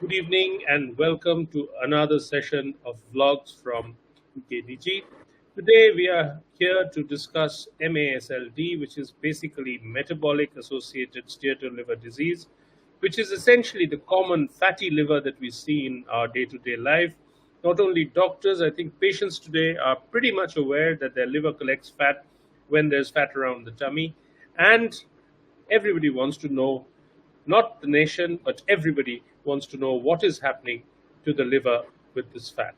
Good evening and welcome to another session of vlogs from KDG. Today we are here to discuss MASLD, which is basically metabolic associated steatoliver disease, which is essentially the common fatty liver that we see in our day to day life. Not only doctors, I think patients today are pretty much aware that their liver collects fat when there's fat around the tummy, and everybody wants to know, not the nation, but everybody wants to know what is happening to the liver with this fat.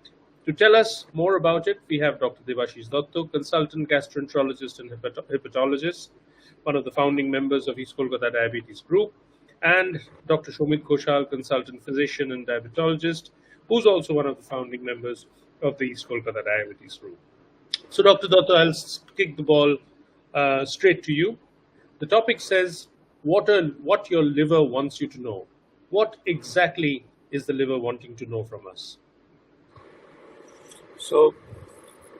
To tell us more about it, we have Dr. Debasis Datta, consultant gastroenterologist and hepatologist, one of the founding members of East Kolkata Diabetes Group, and Dr. Shomit Koshal, consultant physician and diabetologist, who's also one of the founding members of the East Kolkata Diabetes Group. So, Dr. Datta, I'll kick the ball straight to you. The topic says what your liver wants you to know. What exactly is the liver wanting to know from us? So,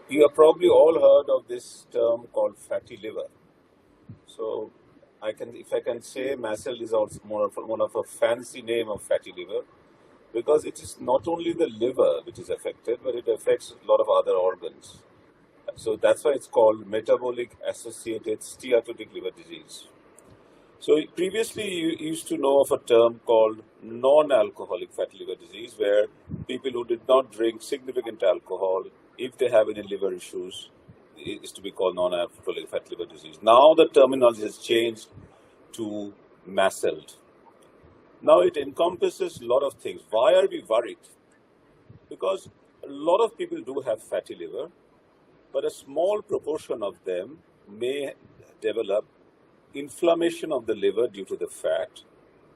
you have probably all heard of this term called fatty liver. So, if I can say, MASL is also one of a fancy name of fatty liver, because it is not only the liver which is affected, but it affects a lot of other organs. So that's why it's called metabolic associated steatotic liver disease. So previously you used to know of a term called non-alcoholic fatty liver disease, where people who did not drink significant alcohol, if they have any liver issues, it is to be called non-alcoholic fatty liver disease. Now the terminology has changed to MASLD. Now it encompasses a lot of things. Why are we worried? Because a lot of people do have fatty liver, but a small proportion of them may develop inflammation of the liver due to the fat,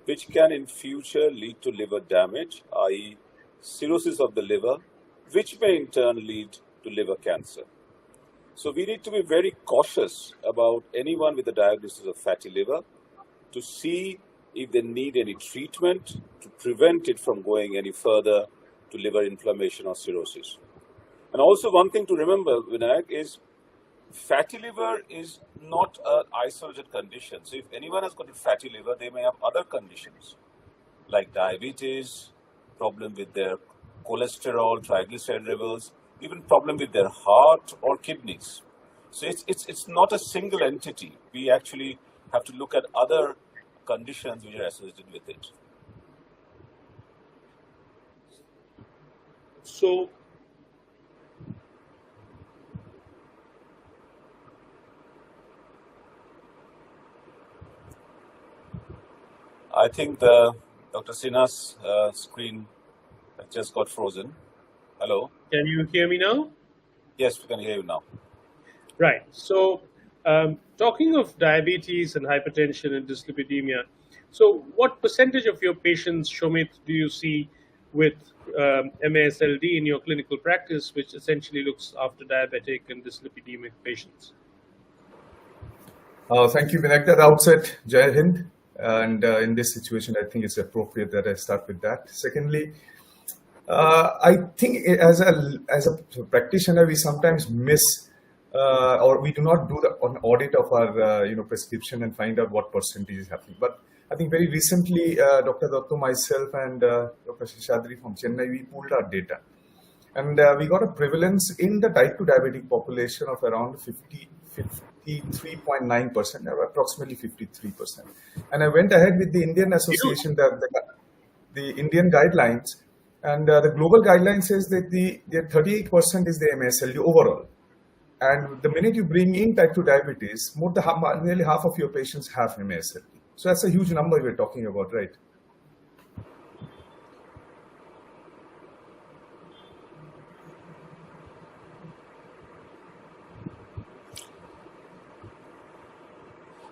which can in future lead to liver damage, i.e. cirrhosis of the liver, which may in turn lead to liver cancer. So we need to be very cautious about anyone with a diagnosis of fatty liver to see if they need any treatment to prevent it from going any further to liver inflammation or cirrhosis. And also one thing to remember, Vinayak, is fatty liver is not an isolated condition. So if anyone has got a fatty liver, they may have other conditions like diabetes, problem with their cholesterol, triglyceride levels, even problem with their heart or kidneys. So it's not a single entity. We actually have to look at other conditions which are associated with it. So, I think Dr. Sinha's screen just got frozen. Hello? can you hear me now? Yes, we can hear you now. Right. So, talking of diabetes and hypertension and dyslipidemia, so what percentage of your patients, Shomit, do you see with MASLD in your clinical practice, which essentially looks after diabetic and dyslipidemic patients? Thank you, Vinayak. At the outset, Jai Hind. And in this situation, I think it's appropriate that I start with that. Secondly, I think as a practitioner, we sometimes miss or we do not do an audit of our prescription and find out what percentage is happening. But I think very recently, Dr. Datta, myself, and Dr. Shishadri from Chennai, we pulled our data. And we got a prevalence in the type 2 diabetic population of around 53.9%, or approximately 53%. And I went ahead with the Indian Association, the Indian guidelines, and the global guideline says that the 38% is the MASLD overall. And the minute you bring in type 2 diabetes, nearly half of your patients have MASLD. So that's a huge number we're talking about, right?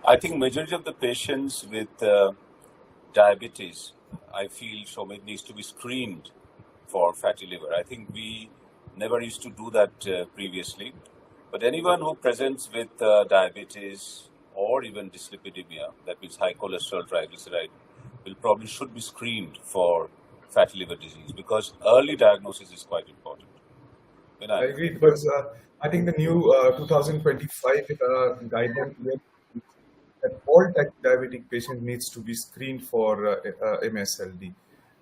I think majority of the patients with diabetes, I feel, Shomit, needs to be screened for fatty liver. I think we never used to do that previously. But anyone who presents with diabetes or even dyslipidemia, that means high cholesterol, triglyceride, should be screened for fatty liver disease, because early diagnosis is quite important. I agree, because I think the new 2025 guideline that all type diabetic patient needs to be screened for MASLD.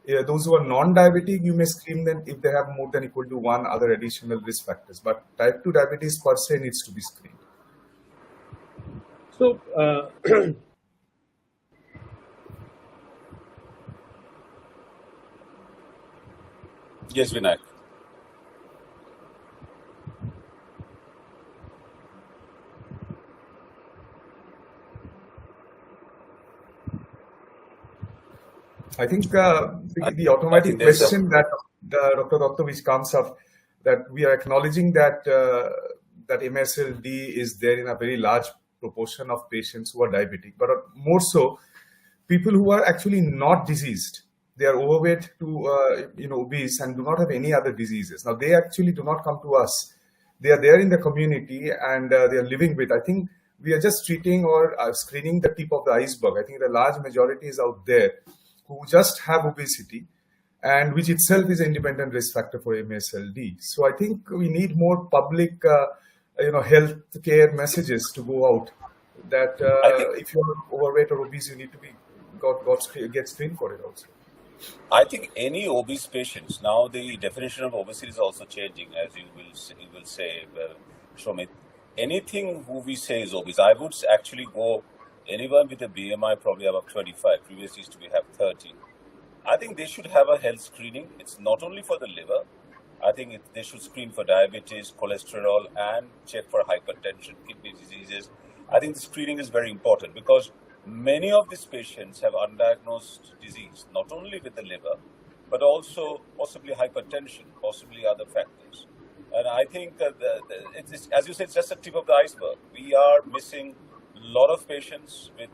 Those who are non-diabetic, you may screen them if they have more than equal to one other additional risk factors. But type 2 diabetes per se needs to be screened. So, Yes, Vinayak. I think the I automatic think there's a question that Dr. Dr. which comes up, that we are acknowledging that that MSLD is there in a very large proportion of patients who are diabetic, but more so people who are actually not diseased. They are overweight to obese and do not have any other diseases. Now they actually do not come to us. They are there in the community and they are living with. I think we are just treating or screening the tip of the iceberg. I think the large majority is out there who just have obesity, and which itself is an independent risk factor for MSLD. So I think we need more public, health care messages to go out. That I think if you're overweight or obese, you need to be get screened for it also. I think any obese patients, now the definition of obesity is also changing, as you will say, Shomit. Anything who we say is obese, I would actually go anyone with a BMI probably above 25. Previously used to be have 30. I think they should have a health screening. It's not only for the liver. I think they should screen for diabetes, cholesterol, and check for hypertension, kidney diseases. I think the screening is very important because many of these patients have undiagnosed disease, not only with the liver, but also possibly hypertension, possibly other factors. And I think it's, as you said, it's just the tip of the iceberg. We are missing a lot of patients with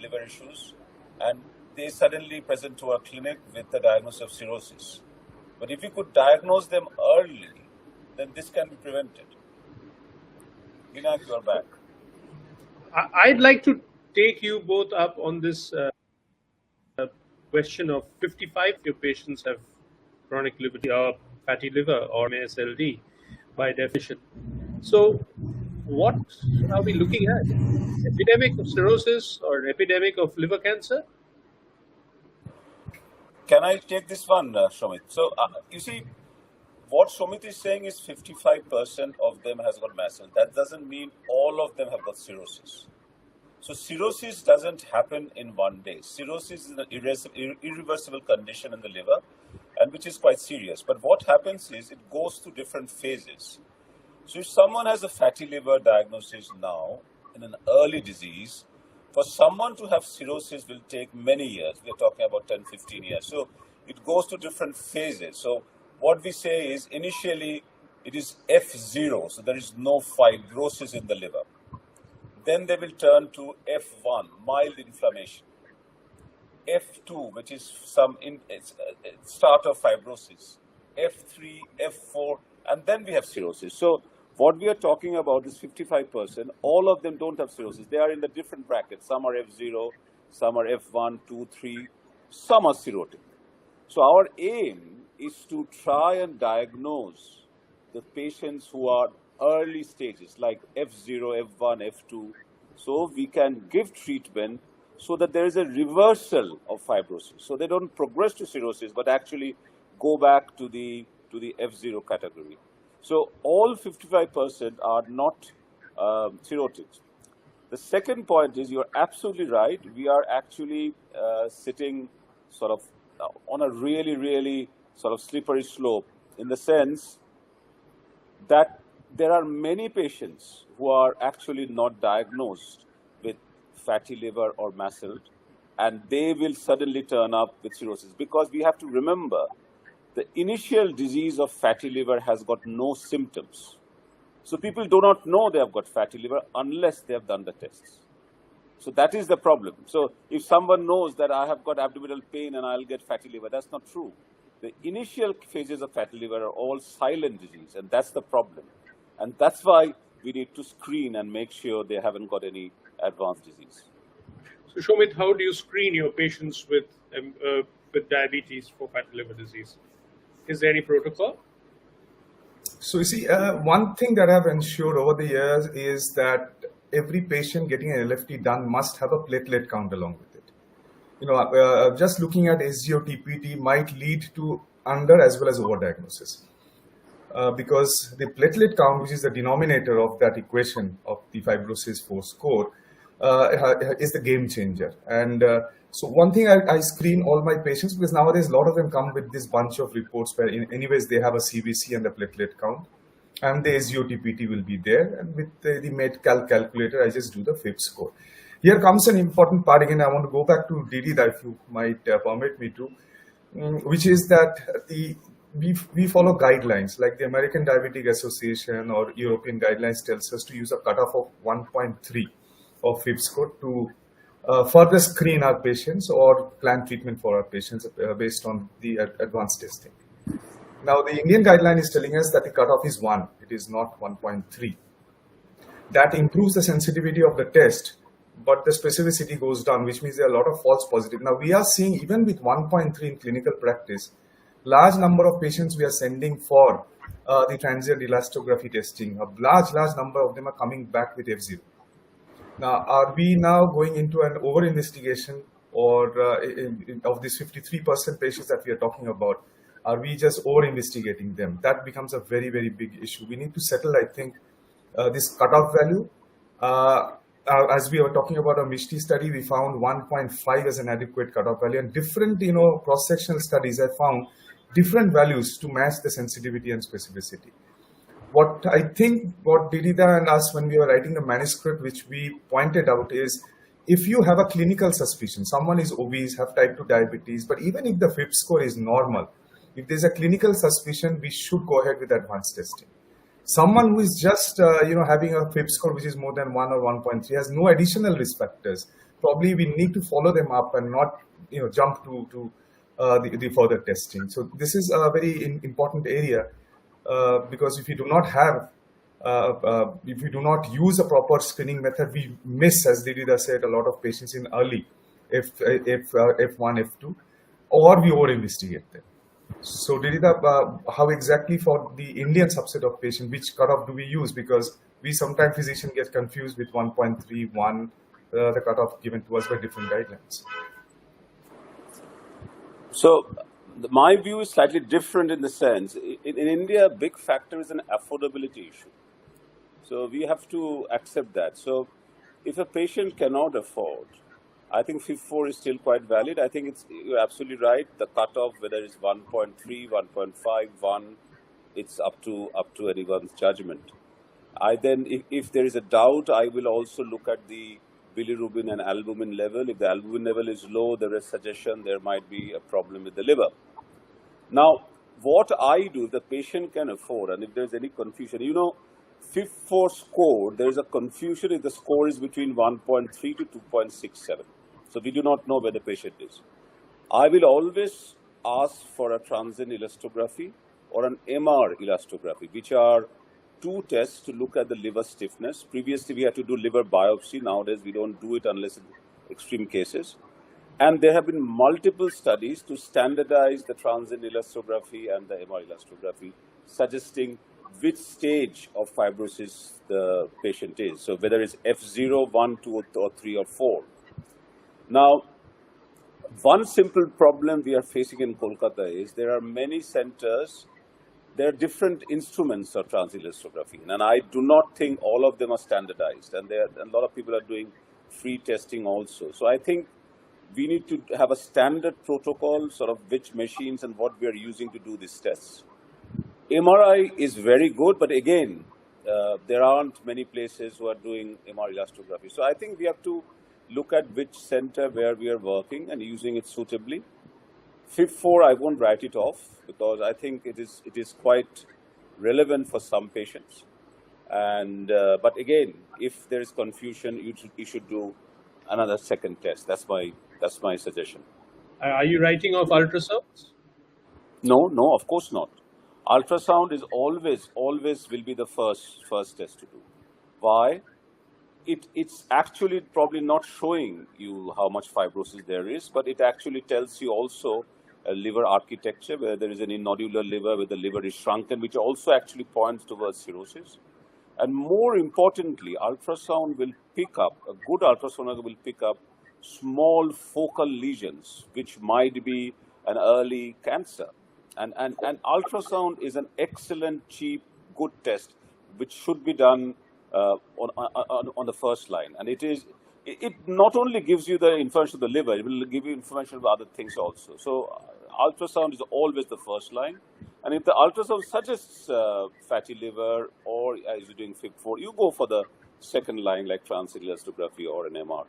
liver issues, and they suddenly present to our clinic with the diagnosis of cirrhosis. But if we could diagnose them early, then this can be prevented. Vinayak, you are back. I'd like to take you both up on this question of 55 of your patients have chronic liver or fatty liver or MSLD by definition. So what are we looking at? Epidemic of cirrhosis or epidemic of liver cancer? Can I take this one, Shomit? So, you see, what Shomit is saying is 55% of them has got mast cell. That doesn't mean all of them have got cirrhosis. So cirrhosis doesn't happen in one day. Cirrhosis is an irreversible condition in the liver, and which is quite serious. But what happens is it goes through different phases. So if someone has a fatty liver diagnosis now in an early disease, for someone to have cirrhosis will take many years. We're talking about 10, 15 years. So it goes to different phases. So what we say is initially it is F0, so there is no fibrosis in the liver. Then they will turn to F1, mild inflammation. F2, which is start of fibrosis. F3, F4, and then we have cirrhosis. So what we are talking about is 55%. All of them don't have cirrhosis. They are in the different brackets. Some are F0, some are F1, 2, 3, some are cirrhotic. So our aim is to try and diagnose the patients who are early stages like F0, F1, F2, so we can give treatment so that there is a reversal of fibrosis. So they don't progress to cirrhosis, but actually go back to the F0 category. So all 55% are not cirrhotic. The second point is you're absolutely right. We are actually sitting sort of on a really, really sort of slippery slope in the sense that there are many patients who are actually not diagnosed with fatty liver or mast cell, and they will suddenly turn up with cirrhosis because we have to remember the initial disease of fatty liver has got no symptoms. So people do not know they have got fatty liver unless they have done the tests. So that is the problem. So if someone knows that I have got abdominal pain and I'll get fatty liver, that's not true. The initial phases of fatty liver are all silent disease, and that's the problem. And that's why we need to screen and make sure they haven't got any advanced disease. So Shomit, how do you screen your patients with diabetes for fatty liver disease? Is there any protocol? So you see, one thing that I've ensured over the years is that every patient getting an LFT done must have a platelet count along with it. just looking at SGO-TPT might lead to under as well as overdiagnosis. Because the platelet count, which is the denominator of that equation of the fibrosis 4 score, is the game changer. And so one thing I screen all my patients, because nowadays a lot of them come with this bunch of reports where anyways they have a CBC and a platelet count, and the SGO-TPT will be there. And with the MedCalc calculator, I just do the FIB score. Here comes an important part again. I want to go back to Didida, if you might permit me to, which is that we follow guidelines like the American Diabetic Association or European guidelines tells us to use a cutoff of 1.3 of FIB score to further screen our patients or plan treatment for our patients based on the advanced testing. Now, the Indian guideline is telling us that the cutoff is 1. It is not 1.3. That improves the sensitivity of the test, but the specificity goes down, which means there are a lot of false positives. Now, we are seeing even with 1.3 in clinical practice, large number of patients we are sending for the transient elastography testing. A large number of them are coming back with F0. Now, are we now going into an over-investigation or of these 53% patients that we are talking about, are we just over-investigating them? That becomes a very, very big issue. We need to settle, I think, this cutoff value. As we were talking about a Mishti study, we found 1.5 as an adequate cutoff value, and different, cross-sectional studies have found different values to match the sensitivity and specificity. What I think, what Didida and us, when we were writing the manuscript, which we pointed out is, if you have a clinical suspicion, someone is obese, have type 2 diabetes, but even if the FIB score is normal, if there's a clinical suspicion, we should go ahead with advanced testing. Someone who is just, having a FIB score which is more than 1 or 1.3 has no additional risk factors. Probably we need to follow them up and not, jump to the further testing. So this is a very important area because if you do not have, if you do not use a proper screening method, we miss, as Didida said, a lot of patients in early F1, F2, or we over-investigate them. So Didida, how exactly for the Indian subset of patient, which cutoff do we use? Because we sometimes physicians get confused with 1.31, the cutoff given to us by different guidelines. So my view is slightly different in the sense, in India, a big factor is an affordability issue. So we have to accept that. So if a patient cannot afford, I think FIB4 is still quite valid. I think you're absolutely right. The cutoff, whether it's 1.3, 1.5, 1, it's up to anyone's judgment. If there is a doubt, I will also look at the bilirubin and albumin level. If the albumin level is low, there is suggestion there might be a problem with the liver. Now, what I do, if the patient can afford, and if there's any confusion, FIB4 score, there is a confusion if the score is between 1.3 to 2.67. So we do not know where the patient is. I will always ask for a transient elastography or an MR elastography, which are two tests to look at the liver stiffness. Previously, we had to do liver biopsy. Nowadays, we don't do it unless in extreme cases. And there have been multiple studies to standardize the transient elastography and the MR elastography, suggesting which stage of fibrosis the patient is. So whether it's F0, 1, 2, or 3, or 4. Now, one simple problem we are facing in Kolkata is there are many centers, there are different instruments of transient elastography, and I do not think all of them are standardized, and a lot of people are doing free testing also. So I think we need to have a standard protocol, sort of which machines and what we are using to do these tests. MRI is very good, but again, there aren't many places who are doing MR elastography. So I think we have to look at which center where we are working and using it suitably. FIB4, I won't write it off because I think it is quite relevant for some patients. And but again, if there is confusion, you should do another second test. That's my suggestion. Are you writing off ultrasounds? No, of course not. Ultrasound is always will be the first test to do. Why? It's actually probably not showing you how much fibrosis there is, but it actually tells you also a liver architecture, where there is any nodular liver, where the liver is shrunken, which also actually points towards cirrhosis. And more importantly, ultrasound will pick up, a good ultrasound will pick up small focal lesions, which might be an early cancer. And ultrasound is an excellent, cheap, good test, which should be done on the first line. And it not only gives you the information of the liver, it will give you information about other things also. So ultrasound is always the first line. And if the ultrasound suggests fatty liver, or as you're doing FIB4, you go for the second line like transillustrography or an MR.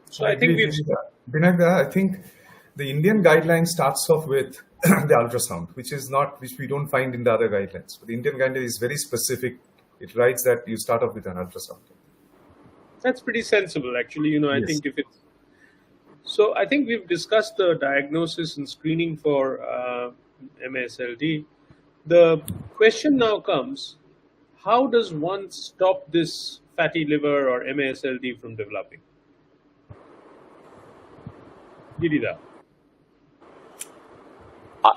So I think we've... Vinagda, I think the Indian guideline starts off with the ultrasound, which we don't find in the other guidelines. But the Indian guideline is very specific. It writes that you start off with an ultrasound. That's pretty sensible, actually. I Yes. think if it's... So I think we've discussed the diagnosis and screening for MASLD. The question now comes, how does one stop this fatty liver or MASLD from developing? Girida.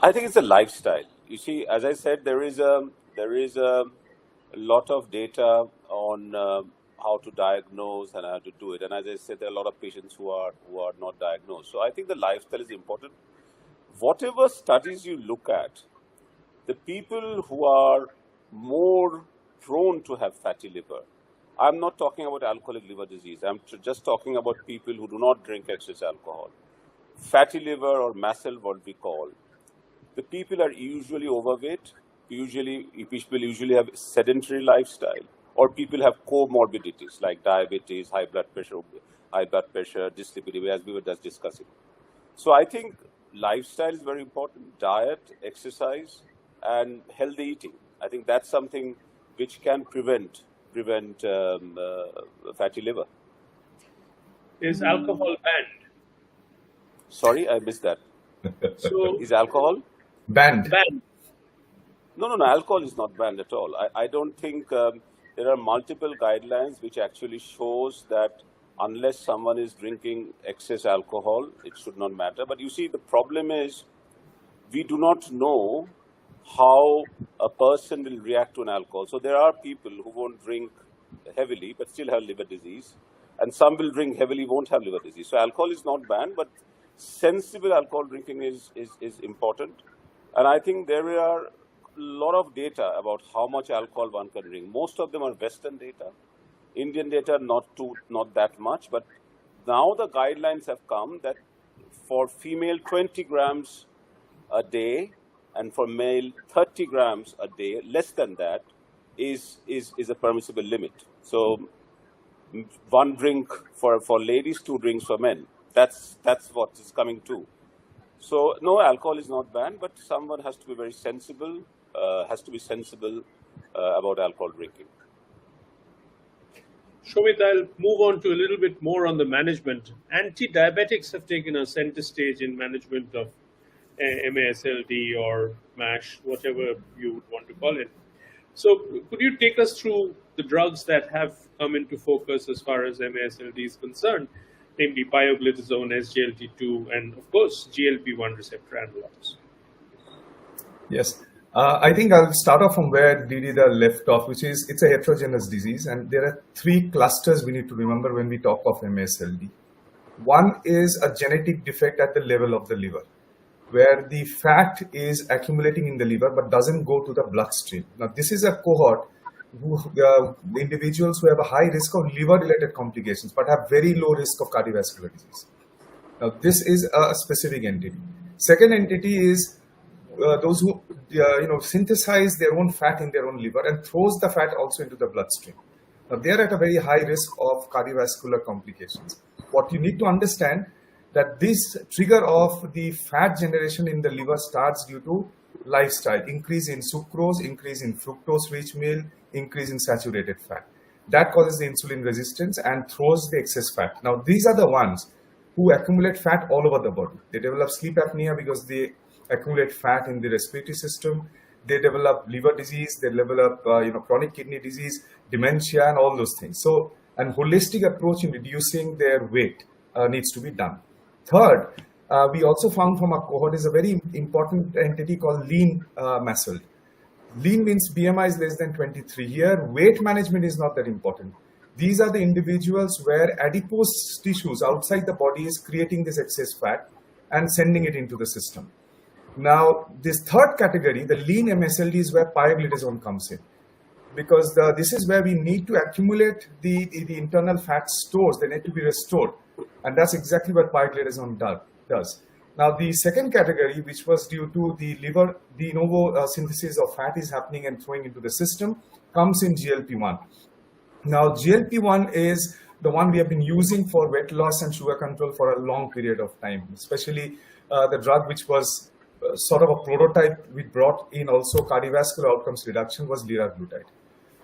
I think it's a lifestyle. You see, as I said, there is a lot of data on how to diagnose and how to do it. And as I said, there are a lot of patients who are not diagnosed. So I think the lifestyle is important. Whatever studies you look at, the people who are more prone to have fatty liver, I'm not talking about alcoholic liver disease. I'm just talking about people who do not drink excess alcohol. Fatty liver, or MASL, what we call, the people are usually overweight. People usually have sedentary lifestyle, or people have comorbidities like diabetes, high blood pressure, dyslipidemia, as we were just discussing. So I think lifestyle is very important. Diet, exercise, and healthy eating. I think that's something which can prevent fatty liver. Is alcohol banned? Sorry, I missed that. So Is alcohol Banned. banned. No, alcohol is not banned at all. I don't think there are multiple guidelines which actually shows that unless someone is drinking excess alcohol, it should not matter. But you see, the problem is we do not know how a person will react to an alcohol. So there are people who won't drink heavily but still have liver disease, and some will drink heavily, won't have liver disease. So alcohol is not banned, but sensible alcohol drinking is important. And I think there are a lot of data about how much alcohol one can drink. Most of them are Western data. Indian data, not that much. But now the guidelines have come that for female, 20 grams a day, and for male, 30 grams a day. Less than that is a permissible limit. So one drink for ladies, 2 drinks for men. That's what is coming to. So no, alcohol is not banned, but someone has to be very sensible. About alcohol drinking. Shobit, I'll move on to a little bit more on the management. Anti-diabetics have taken a center stage in management of MASLD or MASH, whatever you would want to call it. So could you take us through the drugs that have come into focus as far as MASLD is concerned, namely pioglitazone, SGLT2, and of course GLP-1 receptor analogs? Yes. I think I'll start off from where Didida left off, which is it's a heterogeneous disease, and there are 3 clusters we need to remember when we talk of MASLD. One is a genetic defect at the level of the liver, where the fat is accumulating in the liver but doesn't go to the bloodstream. Now, this is a cohort the individuals who have a high risk of liver-related complications but have very low risk of cardiovascular disease. Now, this is a specific entity. Second entity is those who synthesize their own fat in their own liver and throws the fat also into the bloodstream. Now, they are at a very high risk of cardiovascular complications. What you need to understand that this trigger of the fat generation in the liver starts due to lifestyle, increase in sucrose, increase in fructose-rich meal, increase in saturated fat. That causes the insulin resistance and throws the excess fat. Now, these are the ones who accumulate fat all over the body. They develop sleep apnea because they accumulate fat in the respiratory system. They develop liver disease. They develop chronic kidney disease, dementia, and all those things. So, a holistic approach in reducing their weight needs to be done. Third, we also found from our cohort is a very important entity called lean MASLD. Lean means BMI is less than 23. Here, weight management is not that important. These are the individuals where adipose tissues outside the body is creating this excess fat and sending it into the system. Now, this third category, the lean MSLD, is where pioglitazone comes in, because this is where we need to accumulate the internal fat stores. They need to be restored, and that's exactly what pioglitazone does. Now, the second category, which was due to the liver de novo synthesis of fat is happening and throwing into the system, comes in GLP-1. Now, GLP-1 is the one we have been using for weight loss and sugar control for a long period of time, especially the drug which was sort of a prototype we brought in also cardiovascular outcomes reduction was liraglutide.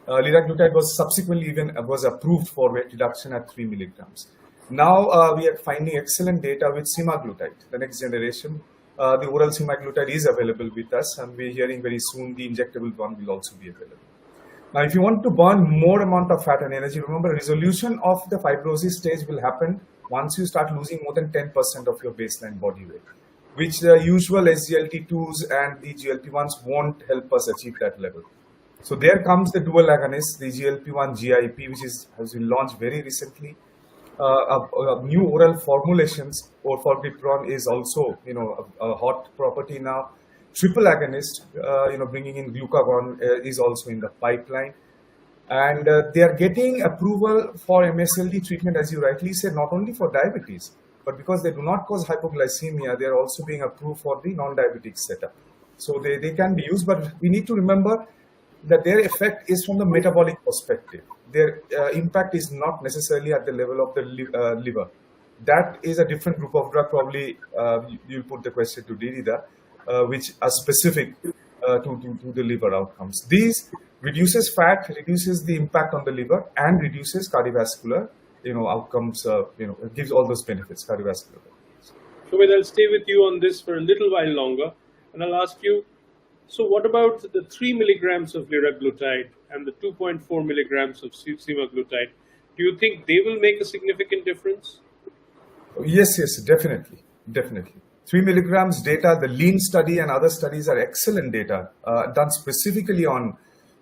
Liraglutide was subsequently even was approved for weight reduction at 3 milligrams. Now we are finding excellent data with semaglutide, the next generation. The oral semaglutide is available with us, and we're hearing very soon the injectable one will also be available. Now, if you want to burn more amount of fat and energy, remember resolution of the fibrosis stage will happen once you start losing more than 10% of your baseline body weight, which the usual SGLT2s and the GLP-1s won't help us achieve that level. So there comes the dual agonist, the GLP-1 GIP, which has been launched very recently. New oral formulations, orforglipron is also a hot property now. Triple agonist, bringing in glucagon is also in the pipeline. And they are getting approval for MSLD treatment, as you rightly said, not only for diabetes, but because they do not cause hypoglycemia, they are also being approved for the non-diabetic setup. So they can be used, but we need to remember that their effect is from the metabolic perspective. Their impact is not necessarily at the level of the liver. That is a different group of drug. Probably you'll put the question to Dirida, which are specific to the liver outcomes. These reduces fat, reduces the impact on the liver, and reduces cardiovascular outcomes. It gives all those benefits, cardiovascular benefits. Shobhit, I'll stay with you on this for a little while longer, and I'll ask you, so what about the 3 milligrams of liraglutide and the 2.4 milligrams of semaglutide? Do you think they will make a significant difference? Yes, definitely. 3 milligrams data, the lean study and other studies are excellent data done specifically on,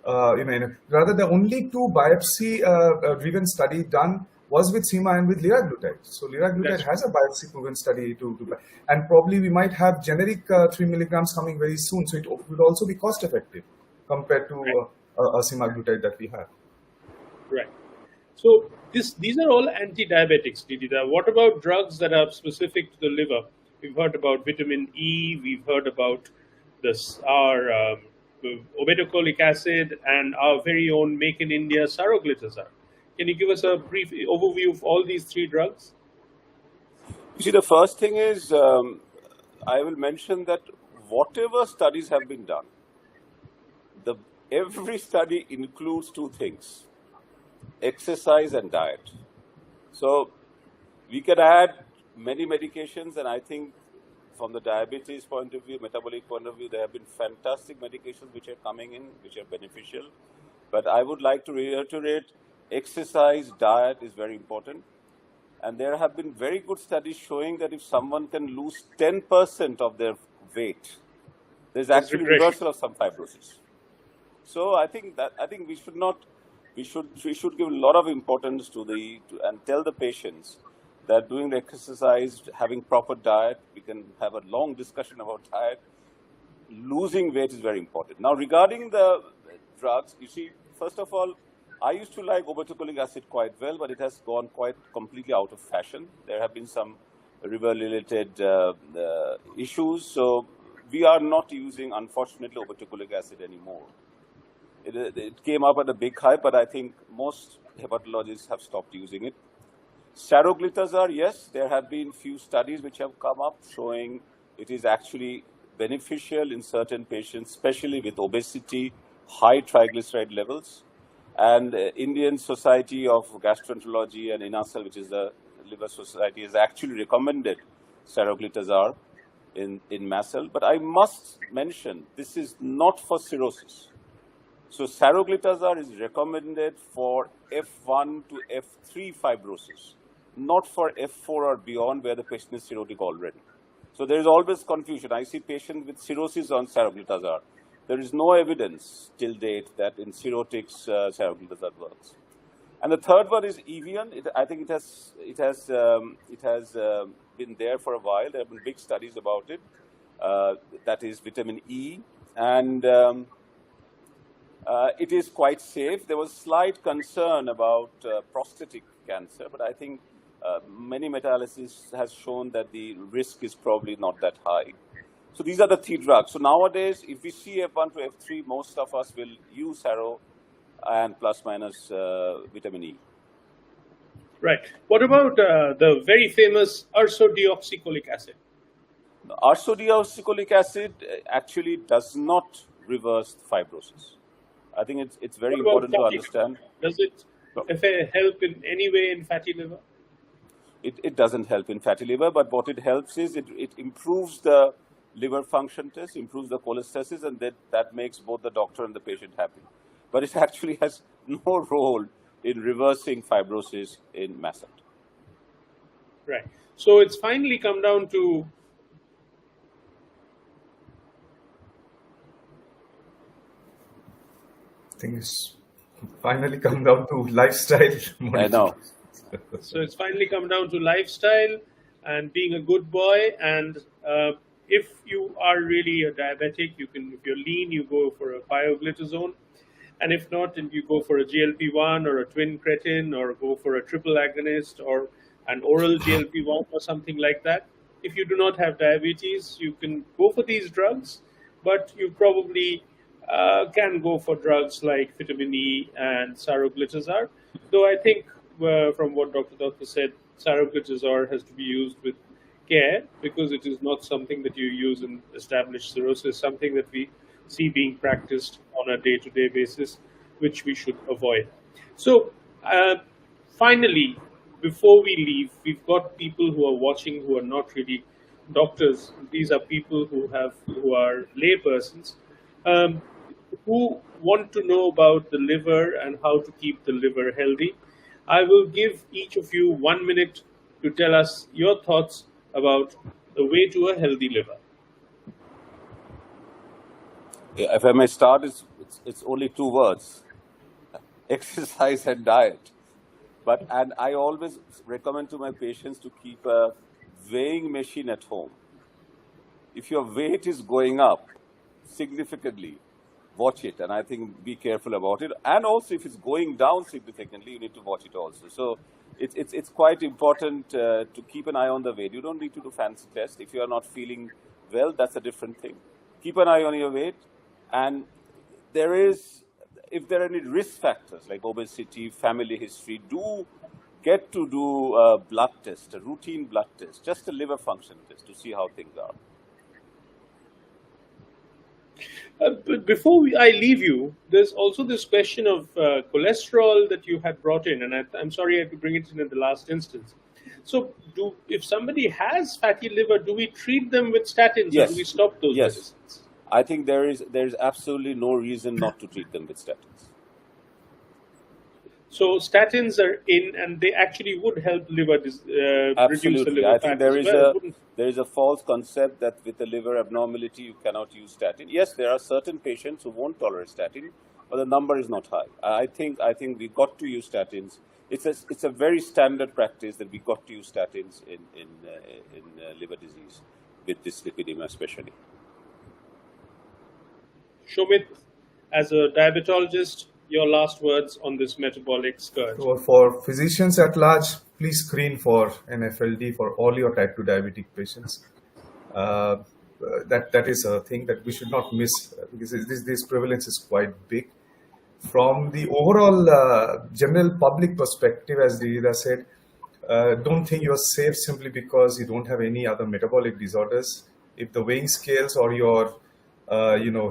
rather the only 2 biopsy-driven study done was with SEMA and with liraglutide. So liraglutide has a biopsy-proven study and probably we might have generic 3 milligrams coming very soon. So it would also be cost-effective compared to a semaglutide that we have. Right. So these are all anti-diabetics, Didida. What about drugs that are specific to the liver? We've heard about vitamin E. We've heard about our obeticholic acid and our very own Make in India saroglitazar. Can you give us a brief overview of all these 3 drugs? You see, the first thing is I will mention that whatever studies have been done, every study includes 2 things: exercise and diet. So we can add many medications, and I think from the diabetes point of view, metabolic point of view, there have been fantastic medications which are coming in, which are beneficial. But I would like to reiterate, exercise, diet is very important. And there have been very good studies showing that if someone can lose 10% of their weight, there's actually reversal of some fibrosis. So I think we should give a lot of importance and tell the patients that doing the exercise, having proper diet, we can have a long discussion about diet. Losing weight is very important. Now, regarding the drugs, you see, first of all, I used to like obeticholic acid quite well, but it has gone quite completely out of fashion. There have been some liver-related issues, so we are not using, unfortunately, obeticholic acid anymore. It came up at a big hype, but I think most hepatologists have stopped using it. Saroglitazar, yes, there have been few studies which have come up showing it is actually beneficial in certain patients, especially with obesity, high triglyceride levels. And Indian Society of Gastroenterology and INASL, which is the liver society, has actually recommended saroglitazar in MASL. But I must mention, this is not for cirrhosis. So saroglitazar is recommended for F1 to F3 fibrosis, not for F4 or beyond where the patient is cirrhotic already. So there is always confusion. I see patients with cirrhosis on saroglitazar. There is no evidence till date that in cirrhotics saroglitazar works. And the third one is Evian. I think it has been there for a while. There have been big studies about it. That is vitamin E, and it is quite safe. There was slight concern about prostatic cancer, but I think many meta-analysis has shown that the risk is probably not that high. So these are the 3 drugs. So nowadays, if we see F1 to F3, most of us will use Saro and plus minus vitamin E. Right. What about the very famous ursodeoxycholic acid? Ursodeoxycholic acid actually does not reverse fibrosis. I think it's very important to understand. Does it help in any way in fatty liver? It doesn't help in fatty liver, but what it helps is it improves the liver function test, improves the cholestasis, and that makes both the doctor and the patient happy. But it actually has no role in reversing fibrosis in MASLD. Right. So it's finally come down to things finally come down to lifestyle. I know. So it's finally come down to lifestyle and being a good boy. And if you are really a diabetic, if you're lean, you go for a pioglitazone. And if not, then you go for a GLP-1 or a twin cretin, or go for a triple agonist or an oral GLP-1 or something like that. If you do not have diabetes, you can go for these drugs, but you probably can go for drugs like vitamin E and saroglitazar. Though I think from what Dr. Datta said, saroglitazar has to be used with care, because it is not something that you use in established cirrhosis, something that we see being practiced on a day-to-day basis, which we should avoid. So finally, before we leave, we've got people who are watching who are not really doctors. These are people who are lay persons who want to know about the liver and how to keep the liver healthy. I will give each of you 1 minute to tell us your thoughts about the way to a healthy liver. If I may start, it's only 2 words: exercise and diet. And I always recommend to my patients to keep a weighing machine at home. If your weight is going up significantly, watch it, and I think be careful about it. And also, if it's going down significantly, you need to watch it also. So it's quite important to keep an eye on the weight. You don't need to do fancy tests. If you are not feeling well, that's a different thing. Keep an eye on your weight. And if there are any risk factors like obesity, family history, do get to do a blood test, a routine blood test, just a liver function test to see how things are. But before I leave you, there's also this question of cholesterol that you had brought in, and I'm sorry I had to bring it in the last instance. So if somebody has fatty liver, do we treat them with statins? Yes. Or do we stop those medicines? I think there is absolutely no reason not to treat them with statins. So statins are in, and they actually would help liver reduce the liver I think fat. There is a false concept that with a liver abnormality you cannot use statin. Yes, there are certain patients who won't tolerate statin, but the number is not high. I think we got to use statins. It's a very standard practice that we got to use statins in liver disease, with dyslipidemia especially. Shomit, as a diabetologist, your last words on this metabolic scourge. So for physicians at large, please screen for NFLD for all your type 2 diabetic patients. That is a thing that we should not miss, because this prevalence is quite big. From the overall general public perspective, as Divya said, don't think you're safe simply because you don't have any other metabolic disorders. If the weighing scales or your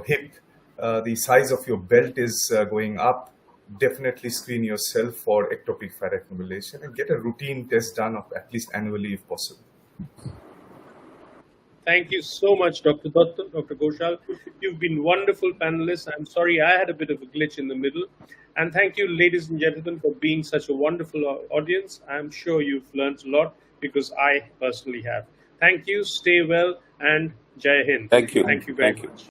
hip, the size of your belt is going up, definitely screen yourself for ectopic fat accumulation and get a routine test done of at least annually if possible. Thank you so much, Dr. Datta, Dr. Ghoshal. You've been wonderful panelists. I'm sorry I had a bit of a glitch in the middle. And thank you, ladies and gentlemen, for being such a wonderful audience. I'm sure you've learned a lot, because I personally have. Thank you, stay well, and Jai Hind. Thank you. Thank you very much.